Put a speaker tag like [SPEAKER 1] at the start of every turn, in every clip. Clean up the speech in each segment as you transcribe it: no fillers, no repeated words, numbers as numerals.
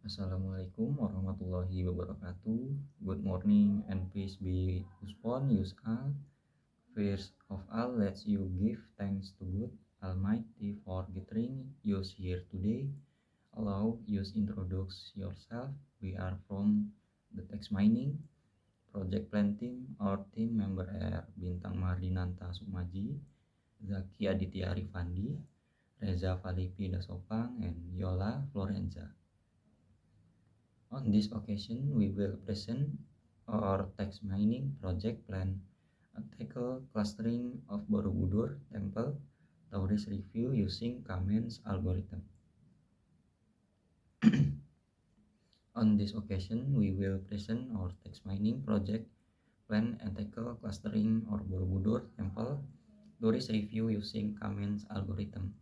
[SPEAKER 1] Assalamualaikum warahmatullahi wabarakatuh. Good morning and peace be upon you all. First of all, let's you give thanks to God Almighty for gathering you here today. Allow you introduce yourself. We are from the text mining project plan team. Our team member are Bintang Mardinanta Sumaji, Zaki Aditya Arifandi, Reza Falipi Dasopang, and Yola Florenza. On this occasion, we will present our text mining project plan, a tackle clustering of Borobudur Temple tourist review using Kamen's algorithm. On this occasion, we will present our text mining project plan and tackle clustering of Borobudur Temple tourist review using Kamen's algorithm.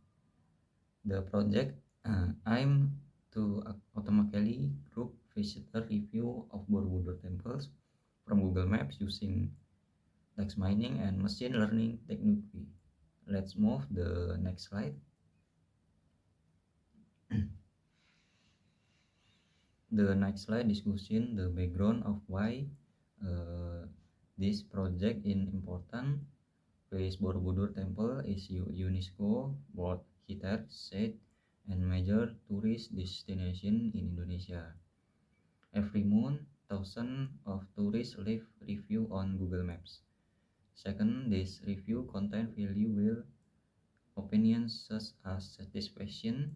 [SPEAKER 1] The project aims to automatically group visitor review of Borobudur temples from Google Maps using text mining and machine learning technology. Let's move the next slide. The next slide discussion the background of why this project is important. Place Borobudur Temple is UNESCO World Heritage Site and major tourist destination in Indonesia. Every month, thousands of tourists leave review on Google Maps. Second, this review contain valuable opinions such as satisfaction,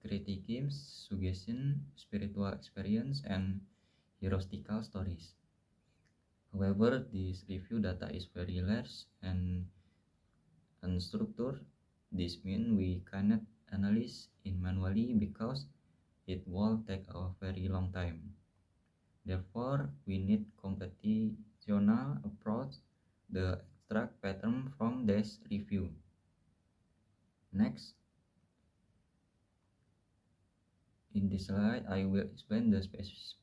[SPEAKER 1] criticism, suggestion, spiritual experience, and heroistical stories. However, this review data is very large and unstructured. This means we cannot analyze it manually because it will take a very long time. Therefore, we need computational approach the extract pattern from this review. Next, in this slide, I will explain the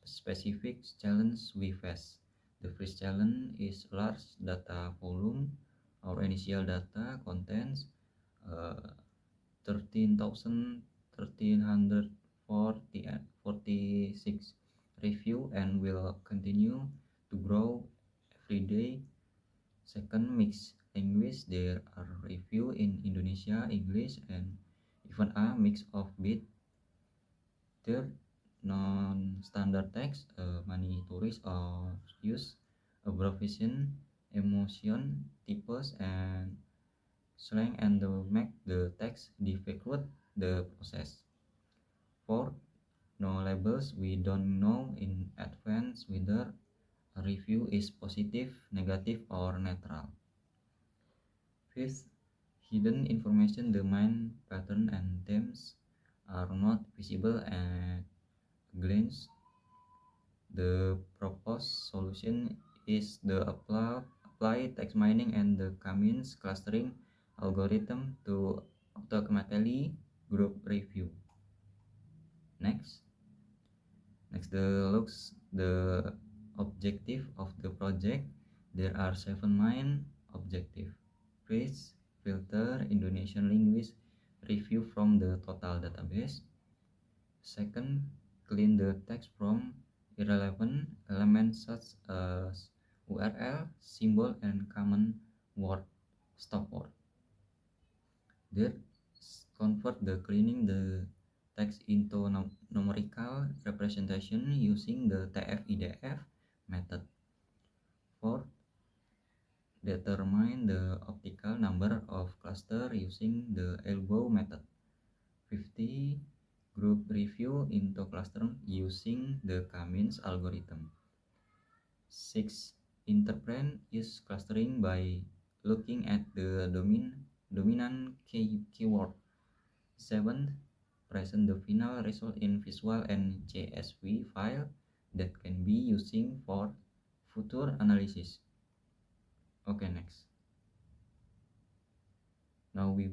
[SPEAKER 1] specific challenge we face. The first challenge is large data volume. Our initial data contains 13,1346 review and will continue to grow every day. Second, mixed language. There are review in Indonesia, English, and even a mix of bit. Third, non-standard text. Many tourists use abbreviation, emotion, typos, and slang and make the text difficult the process. Fourth, no labels. We don't know in advance whether a review is positive, negative, or neutral. Fifth, hidden information. The main pattern and themes are not visible at a glance. The proposed solution is the apply text mining and the Kamen's clustering algorithm to automatically group review. Next the objective of the project. There are 7 main objectives. First, filter Indonesian language review from the total database. Second, clean the text from irrelevant elements such as URL, symbol, and common word stop word. Third, convert the cleaning the text into numerical representation using the TF-IDF method. Fourth, determine the optical number of cluster using the elbow method. 50, group review into cluster using the Kamen's algorithm. 6, interpret is clustering by looking at the dominant keyword. 7, present the final result in visual and CSV file that can be using for future analysis. Okay, next. Now we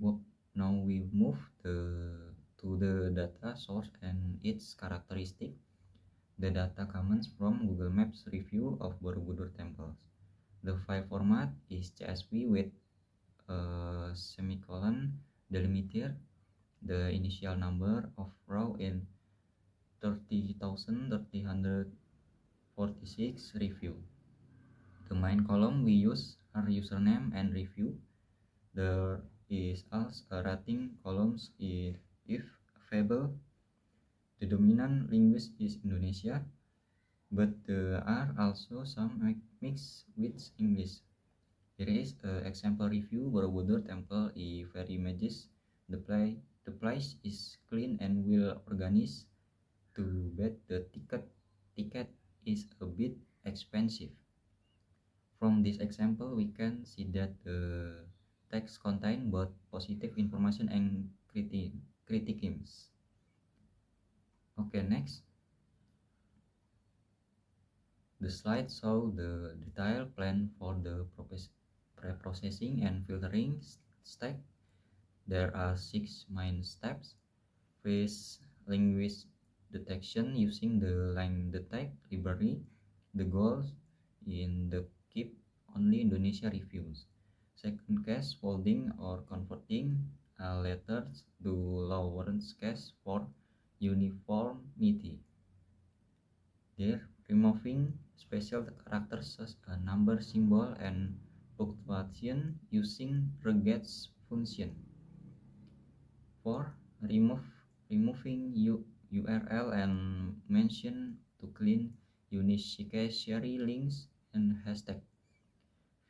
[SPEAKER 1] move to the data source and its characteristic. The data comes from Google Maps review of Borobudur temples. The file format is CSV with a semicolon delimiter. The initial number of row in 30,346 review. The main column we use are username and review. There is also a rating columns if available. The dominant language is Indonesia, but there are also some mixed with English. Here is an example review Borobudur Temple is very images. The place is clean and well organized. Too bad the ticket is a bit expensive. From this example, we can see that the text contain both positive information and criticisms. Okay, next. The slide shows the detailed plan for the pre-processing and filtering step. There are 6 main steps. First, language detection using the LangDetect library. The goal in the keep only Indonesia reviews. Second case, folding or converting letters to lowercase case for uniformity. There, removing special characters such as number, symbol, and punctuation using regex function. 4. Removing URL and mention to clean unnecessary links and hashtag.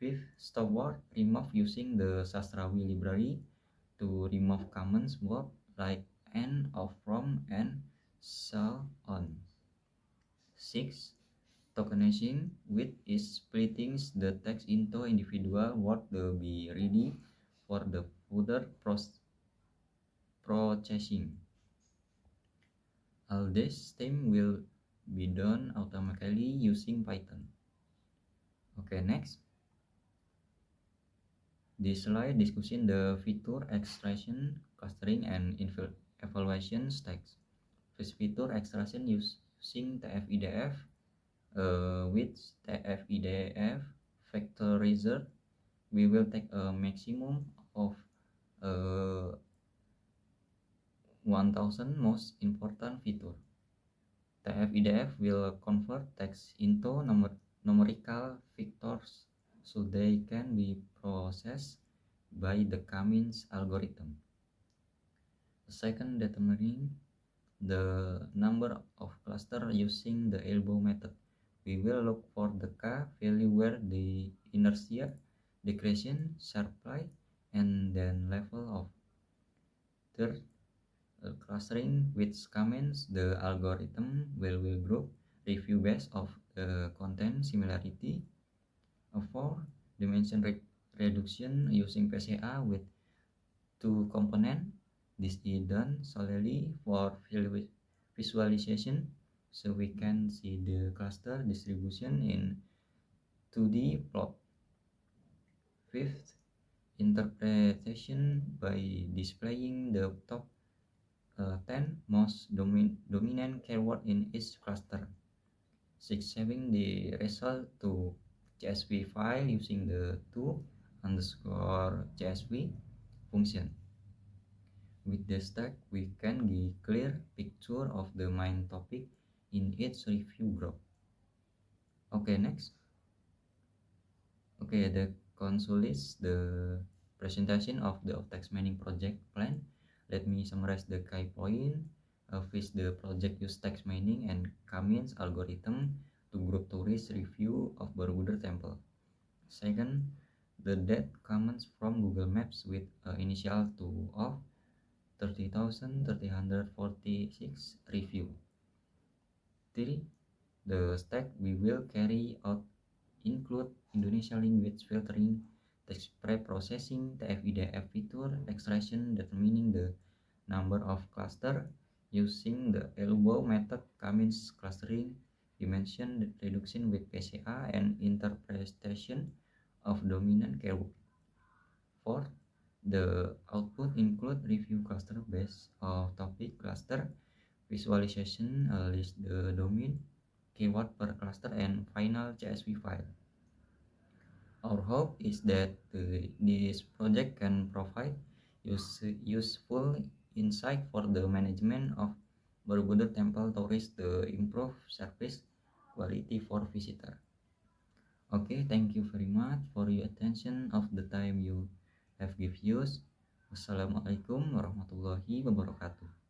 [SPEAKER 1] 5th, stop word remove using the Sastrawi library to remove common words like and, of, from, and so on. 6. Tokenizing, which is splitting the text into individual words to be ready for the further processing. All this steps will be done automatically using Python. Okay, next. This slide discussing the feature extraction, clustering, and evaluation stacks. First feature extraction using TF-IDF with TF-IDF factorizer. We will take a maximum of 1000 most important feature. TF-IDF will convert text into numerical vectors so they can be processed by the Cummins algorithm. Second, determining the number of clusters using the elbow method. We will look for the K value where the inertia, decretion, supply, and then level of. Third, clustering with comments, the algorithm will group review based of the content similarity. 4. Dimension reduction using PCA with 2 components. This is done solely for visualization, so we can see the cluster distribution in 2D plot. 5th, interpretation by displaying the top 10 most dominant keyword in each cluster. 6. Saving the result to CSV file using the to_CSV function. With the stack, we can get clear picture of the main topic in each review group. Okay, next. Okay, the consolidates the presentation of the text mining project plan. Let me summarize the key point. First, the project use text mining and Cummins algorithm to group tourist review of Borobudur Temple. Second, the data comes from Google Maps with initial to of 30,346 review. 3. The stack we will carry out include Indonesia language filtering, text pre-processing, TF-IDF feature, extraction determining the number of cluster using the elbow method, Cummins clustering, dimension reduction with PCA, and interpretation of dominant keyword. 4. The output include review cluster based on topic cluster, visualization, list the domain, keyword per cluster, and final CSV file. Our hope is that this project can provide useful insight for the management of Borobudur Temple tourist to improve service quality for visitor. Okay, thank you very much for your attention of the time you have give us. Wassalamualaikum warahmatullahi wabarakatuh.